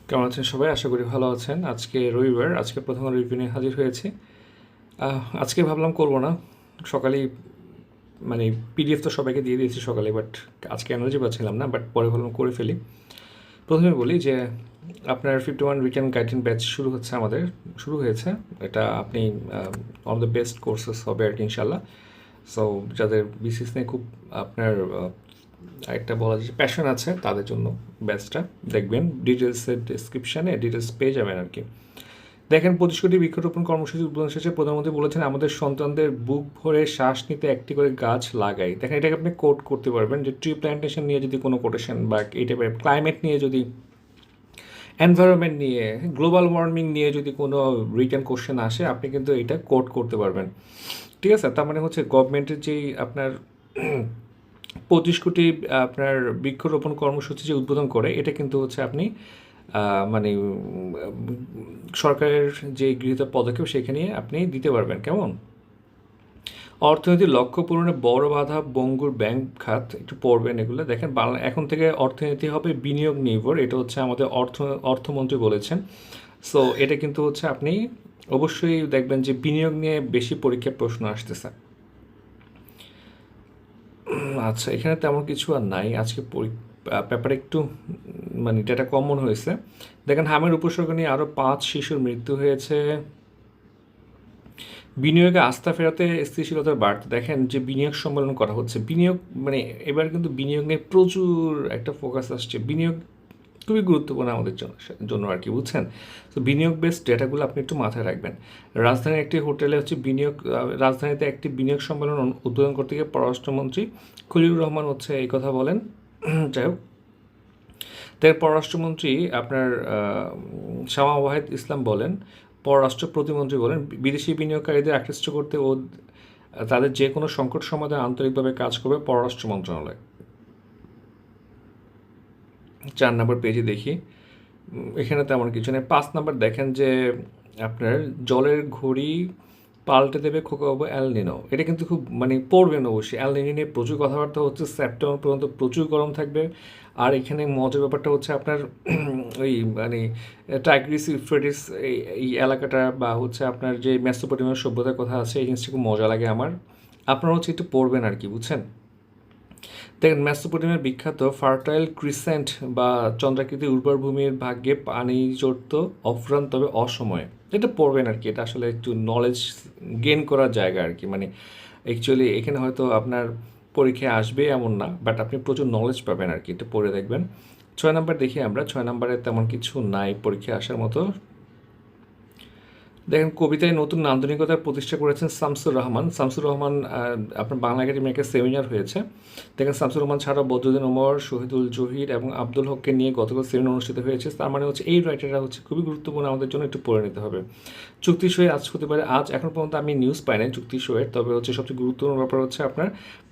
কেমন আছেন সবাই? আশা করি ভালো আছেন। আজকে রবিবার, আজকে প্রথম রিভিউ নিয়ে হাজির হয়েছি। আজকে ভাবলাম করব না, সকালেই মানে পিডিএফ তো সবাইকে দিয়ে দিয়েছি সকালে, বাট আজকে এনার্জি পাচ্ছিলাম না, বাট পরে ভাবলাম করে ফেলি। প্রথমে বলি যে আপনার 51 রিটার্ন গাইডেন ব্যাচ শুরু হয়েছে। এটা আপনি অন দ্য বেস্ট কোর্সেস হবে আর কি ইনশাল্লাহ। সো যাদের বিসিএস নিয়ে খুব আপনার একটা বলা যায় প্যাশন আছে তাদের জন্য ব্যাচটা দেখবেন। ডিটেলসের ডিসক্রিপশানে ডিটেলস পেয়ে যাবেন আর কি। দেখেন, 25 কোটি বৃক্ষরোপণ কর্মসূচি উদ্বোধন শেষে প্রধানমন্ত্রী বলেছেন, আমাদের সন্তানদের বুক ভরে শ্বাস নিতে একটি করে গাছ লাগাই। দেখেন, এটাকে আপনি কোট করতে পারবেন যে ট্রি প্ল্যান্টেশন নিয়ে যদি কোনো কোটেশন বা এই টাইপের ক্লাইমেট নিয়ে যদি, এনভায়রনমেন্ট নিয়ে, গ্লোবাল ওয়ার্মিং নিয়ে যদি কোনো রিটেন কোশ্চেন আসে, আপনি কিন্তু এটা কোট করতে পারবেন। ঠিক আছে? তার মানে হচ্ছে গভর্নমেন্টের যেই আপনার 25 কোটি আপনার বৃক্ষরোপণ কর্মসূচি যে উদ্বোধন করে, এটা কিন্তু হচ্ছে আপনি মানে সরকারের যে গৃহীত পদক্ষেপ সেখানে আপনি দিতে পারবেন। কেমন? অর্থনীতির লক্ষ্য পূরণে বড় বাধা বঙ্গুর ব্যাংক খাত, একটু পড়বেন এগুলো। দেখেন, বাংলা এখন থেকে অর্থনীতি হবে বিনিয়োগ নির্ভর, এটা হচ্ছে আমাদের অর্থমন্ত্রী বলেছেন। সো এটা কিন্তু হচ্ছে আপনি অবশ্যই দেখবেন যে বিনিয়োগ নিয়ে বেশি পরীক্ষার প্রশ্ন আসতেছে। আচ্ছা, এখানে তেমন কিছু আর নাই আজকে। ব্যাপারে একটু মানে ডেটা কমন হয়েছে। দেখেন, হামের উপসর্গ নিয়ে আরও 5 শিশুর মৃত্যু হয়েছে। বিনিয়োগে আস্থা ফেরাতে স্থিতিশীলতার বার্তা। দেখেন, যে বিনিয়োগ সম্মেলন করা হচ্ছে, বিনিয়োগ মানে এবার কিন্তু বিনিয়োগ নিয়ে প্রচুর একটা ফোকাস আসছে। বিনিয়োগ খুবই গুরুত্বপূর্ণ আমাদের জন্য আর কি, বুঝছেন? তো বিনিয়োগ বেসড ডেটাগুলো আপনি একটু মাথায় রাখবেন। রাজধানীর একটি হোটেলে হচ্ছে রাজধানীতে একটি বিনিয়োগ সম্মেলন উদ্বোধন করতে গিয়ে পররাষ্ট্রমন্ত্রী খলিলুর রহমান হচ্ছে এই কথা বলেন। যাই হোক, তাই পররাষ্ট্রমন্ত্রী আপনার শামা ওয়াহিদ ইসলাম বলেন, পররাষ্ট্র প্রতিমন্ত্রী বলেন, বিদেশি বিনিয়োগকারীদের আকৃষ্ট করতে ও তাদের যে কোনো সংকট সমাধানে আন্তরিকভাবে কাজ করবে পররাষ্ট্র মন্ত্রণালয়। 4 নম্বর পেজে দেখি, এখানে তেমন কিছু নেই। 5 নম্বর দেখেন যে আপনার জলের ঘড়ি পাল্টে দেবে খোকাবাবু এল নিনো। এটা কিন্তু খুব মানে পড়বেন অবশ্যই। এল নিনো নিয়ে প্রচুর কথাবার্তা হচ্ছে, সেপ্টেম্বর পর্যন্ত প্রচুর গরম থাকবে। আর এখানে মজার ব্যাপারটা হচ্ছে আপনার ওই মানে টাইগ্রিস ইউফ্রেটিস এই এলাকাটা বা হচ্ছে আপনার যে মেসোপটেমিয়ার সভ্যতার কথা আছে, এই জিনিসটা খুব মজা লাগে আমার। আপনারা হচ্ছে একটু পড়বেন আর কি, বুঝছেন? দেখেন, মেসোপটেমিয়ার বিখ্যাত ফার্টাইল ক্রিসেন্ট বা চন্দ্রাকৃতি উর্বর ভূমির ভাগ্যে পানি চড়ত অফুরান তবে অসময়ে। এটা পড়বেন আর কি। এটা আসলে একটু নলেজ গেইন করার জায়গা আর কি। মানে অ্যাকচুয়ালি এখানে হয়তো আপনার পরীক্ষায় আসবে এমন না, বাট আপনি প্রচুর নলেজ পাবেন আর কি। এটা পড়ে দেখবেন। 6 নম্বর দেখি আমরা। 6 নম্বরে তেমন কিছু নাই পরীক্ষায় আসার মতো। দেখেন, কবিতায় নতুন নান্দনিকতা প্রতিষ্ঠা করেছেন শামসুর রহমান। শামসুর রহমান আপনার বাংলা একাডেমি একটা সেমিনার হয়েছে। দেখেন, শামসুর রহমান ছাড়াও বদরুদ্দিন ওমর, শহীদুল জহির এবং আব্দুল হককে নিয়ে গতকাল সেমিনার অনুষ্ঠিত হয়েছে। তার মানে হচ্ছে এই রাইটাররা হচ্ছে খুবই গুরুত্বপূর্ণ, আমাদের জন্য একটু পড়ে নিতে হবে। চুক্তি সই আজ হতে পারে। আজ এখন পর্যন্ত আমি নিউজ পাই নাই চুক্তি সইয়ের, তবে হচ্ছে সবচেয়ে গুরুত্বপূর্ণ ব্যাপার হচ্ছে আপনার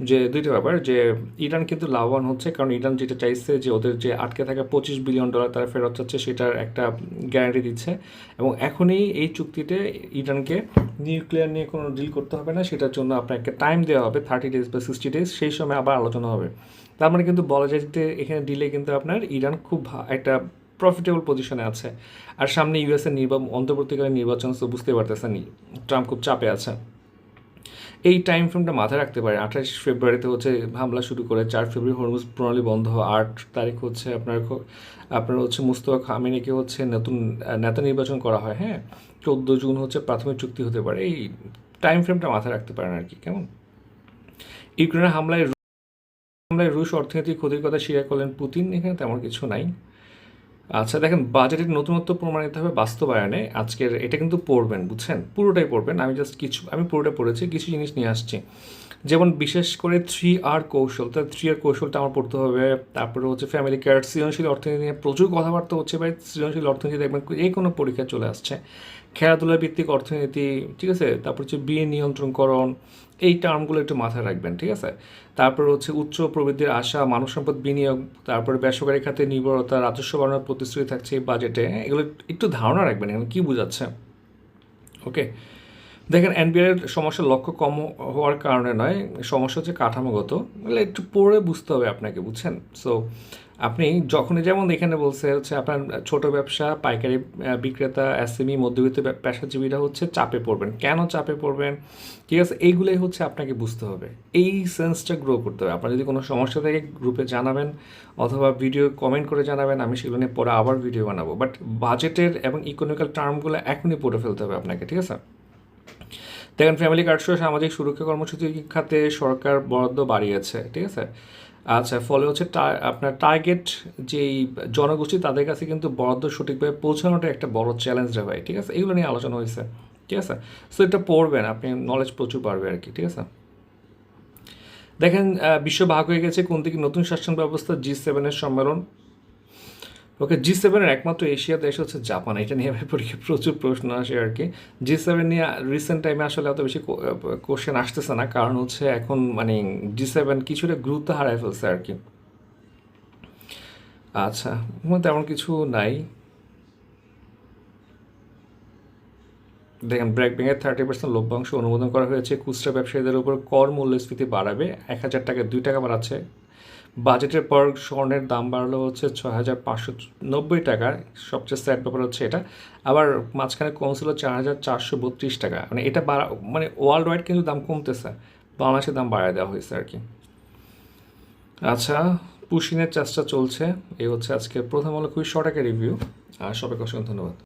যে দুইটা ব্যাপার, যে ইরান কিন্তু লাভবান হচ্ছে, কারণ ইরান যেটা চাইছে যে ওদের যে আটকে থাকা $25 বিলিয়ন তারা ফেরত চাচ্ছে, সেটার একটা গ্যারান্টি দিচ্ছে। এবং এখনই এই চুক্তিতে ইরানকে নিউক্লিয়ার নিয়ে কোনো ডিল করতে হবে না, সেটার জন্য আপনাকে টাইম দেওয়া হবে 30 ডেজ বা 60 ডেজ, সেই সময় আবার আলোচনা হবে। তার মানে কিন্তু বলা যায় যে এখানে ডিলে কিন্তু আপনার ইরান খুব একটা প্রফিটেবল পজিশনে আছে। আর সামনে ইউএসএ অন্তর্বর্তীকালীন নির্বাচন, তো বুঝতে পারতেছেন ট্রাম্প খুব চাপে আছে। এই টাইম ফ্রেমটা মাথায় রাখতে পারে। 28 ফেব্রুয়ারিতে হচ্ছে হামলা শুরু করে, 4 ফেব্রুয়ারি হরমুজ প্রণালী বন্ধ, 8 তারিখ হচ্ছে আপনার হচ্ছে মুস্তফা খামেনিকে হচ্ছে নতুন নেতা নির্বাচন করা হয়। হ্যাঁ, 14 জুন হচ্ছে প্রাথমিক চুক্তি হতে পারে। এই টাইম ফ্রেমটা মাথায় রাখতে পারেন আর কি। কেমন? ইউক্রেনের হামলায় রুশ অর্থনৈতিক ক্ষতির কথা স্বীকার করলেন পুতিন। এখানে তেমন কিছু নাই। আচ্ছা, দেখেন, বাজেটের নতুনত্ব প্রমাণিত হবে বাস্তবায়নে। আজকের এটা কিন্তু পড়বেন, বুঝছেন? পুরোটাই পড়বেন। আমি পুরোটা পড়েছি, কিছু জিনিস নিয়ে আসছি। যেমন বিশেষ করে 3R কৌশল, তার 3R কৌশলটা আমার পড়তে হবে। তারপরে হচ্ছে ফ্যামিলি কেয়ার, সৃজনশীল অর্থনীতি নিয়ে প্রচুর কথাবার্তা হচ্ছে ভাই। সৃজনশীল অর্থনীতি দেখবেন এই কোনো পরীক্ষায় চলে আসছে। খেলাধুলা ভিত্তিক অর্থনীতি, ঠিক আছে? তারপর হচ্ছে বিয়ে নিয়ন্ত্রণকরণ, এই টার্মগুলো একটু মাথায় রাখবেন, ঠিক আছে? তারপর হচ্ছে উচ্চ প্রবৃদ্ধির আশা, মানব সম্পদ বিনিয়োগ, তারপরে বেসরকারি খাতে নির্ভরতা, রাজস্ব বাড়ানোর প্রতিশ্রুতি থাকছে এই বাজেটে। এগুলো একটু ধারণা রাখবেন এখানে কী বোঝাচ্ছে। ওকে, দেখেন, এনবিআর সমস্যার লক্ষ্য কম হওয়ার কারণে নয়, সমস্যা হচ্ছে কাঠামোগত। এগুলো একটু পড়ে বুঝতে হবে আপনাকে, বুঝছেন? সো আপনি যখনই যেমন এখানে বলছে হচ্ছে আপনার ছোট ব্যবসা পাইকারি বিক্রেতা এসএমই মধ্যবিত্ত পেশাজীবীরা হচ্ছে চাপে পড়বেন। কেন চাপে পড়বেন, ঠিক আছে, এইগুলোই হচ্ছে আপনাকে বুঝতে হবে, এই সেন্সটা গ্রো করতে হবে। আপনার যদি কোনো সমস্যা থাকে গ্রুপে জানাবেন অথবা ভিডিও কমেন্ট করে জানাবেন, আমি সেগুলো নিয়ে পরে আবার ভিডিও বানাবো। বাট বাজেটের এবং ইকোনমিক্যাল টার্মগুলো এখনই পড়ে ফেলতে হবে আপনাকে, ঠিক আছে। দেখেন, ফ্যামিলি কার্ড সহ সামাজিক সুরক্ষা কর্মসূচি খাতে সরকার বরাদ্দ বাড়িয়েছে, ঠিক আছে। আচ্ছা, ফলে হচ্ছে আপনার টার্গেট যেই জনগোষ্ঠী তাদের কাছে কিন্তু বরাদ্দ সঠিকভাবে পৌঁছানোটা একটা বড় চ্যালেঞ্জ রে ভাই, ঠিক আছে। এগুলো নিয়ে আলোচনা হয়েছে, ঠিক আছে। সো এটা পড়বেন, আপনি নলেজ প্রচুর পারবে আর কি, ঠিক আছে। দেখেন, বিশ্ব ভাগ হয়ে গেছে কোন দিকে, নতুন শাসন ব্যবস্থা, G7 সম্মেলন। ওকে, G7 একমাত্র এশিয়া দেশ হচ্ছে জাপান। এটা নিয়ে আমার পরীক্ষায় প্রচুর প্রশ্ন আসে আর কি। G7 নিয়ে রিসেন্ট টাইমে আসলে এত বেশি কোশ্চেন আসতেছে না, কারণ হচ্ছে এখন মানে G7 কিছুটা গুরুত্ব হারায় ফেলছে আর কি। আচ্ছা, তেমন কিছু নাই। দেখেন, ব্র্যাক ব্যাংকের 30% লভ্যাংশ অনুমোদন করা হয়েছে। খুচরা ব্যবসায়ীদের উপর কর মূল্যস্ফীতি বাড়াবে, 1,000 টাকায় 2 টাকা বাড়াচ্ছে। বাজেটের পর স্বর্ণের দাম বাড়লো হচ্ছে 6,590 টাকা। সবচেয়ে স্যাড ব্যাপার হচ্ছে এটা। আবার মাঝখানে কমছিল 4,432 টাকা। মানে এটা মানে ওয়ার্ল্ড ওয়াইড কিন্তু দাম কমতেছে, বাংলাদেশের দাম বাড়ায় দেওয়া হয়েছে আর কি। আচ্ছা, পুশিনের চেষ্টা চলছে। এই হচ্ছে আজকে প্রথম আলো খুবই শর্ট একটা রিভিউ। আর সবাইকে অসংখ্য ধন্যবাদ।